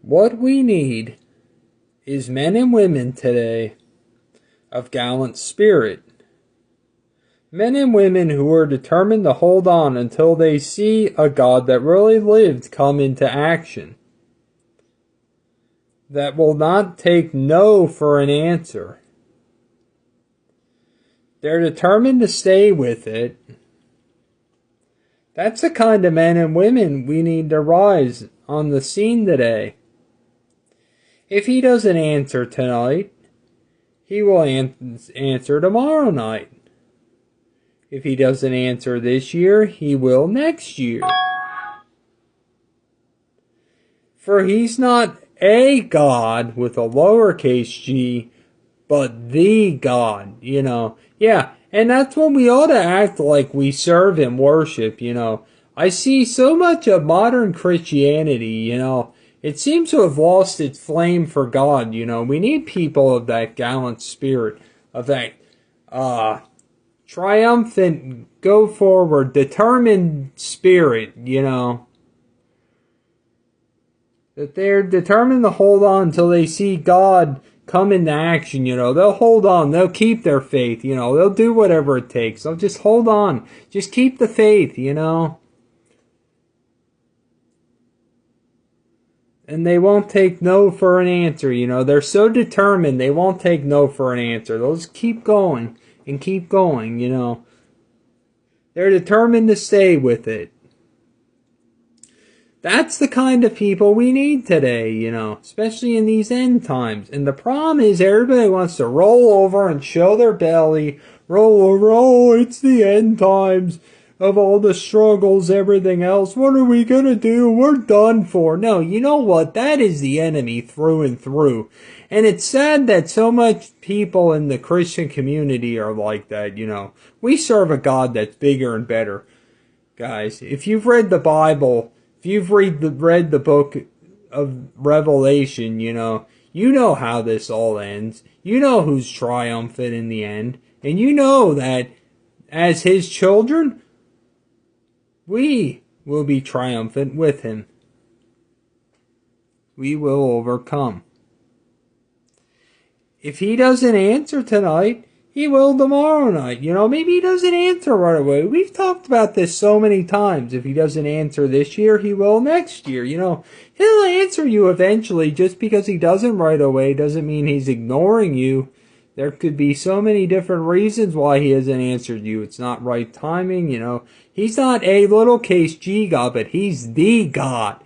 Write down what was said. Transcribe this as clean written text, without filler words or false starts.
What we need is men and women today of gallant spirit. Men and women who are determined to hold on until they see a God that really lived come into action. That will not take no for an answer. They're determined to stay with it. That's the kind of men and women we need to rise on the scene today. If he doesn't answer tonight, he will answer tomorrow night. If he doesn't answer this year, he will next year. For he's not a God with a lowercase g, but the God, Yeah, and that's when we ought to act like we serve and worship, I see so much of modern Christianity, It seems to have lost its flame for God, We need people of that gallant spirit, of that triumphant, go forward, determined spirit, That they're determined to hold on until they see God come into action, They'll hold on, they'll keep their faith, They'll do whatever it takes. They'll just hold on. Just keep the faith, And they won't take no for an answer, They're so determined they won't take no for an answer. They'll just keep going and keep going, They're determined to stay with it. That's the kind of people we need today, especially in these end times. And the problem is everybody wants to roll over and show their belly, roll over, oh, it's the end times of all the struggles, everything else. What are we going to do? We're done for. No, you know what? That is the enemy through and through. And it's sad that so much people in the Christian community are like that, We serve a God that's bigger and better. Guys, if you've read the Bible, if you've read the book of Revelation, you know how this all ends. You know who's triumphant in the end. And you know that as his children, we will be triumphant with him. We will overcome. If he doesn't answer tonight, he will tomorrow night. Maybe he doesn't answer right away. We've talked about this so many times. If he doesn't answer this year, he will next year. He'll answer you eventually. Just because he doesn't right away doesn't mean he's ignoring you. There could be so many different reasons why he hasn't answered you. It's not right timing, He's not a lowercase g God, but he's the God.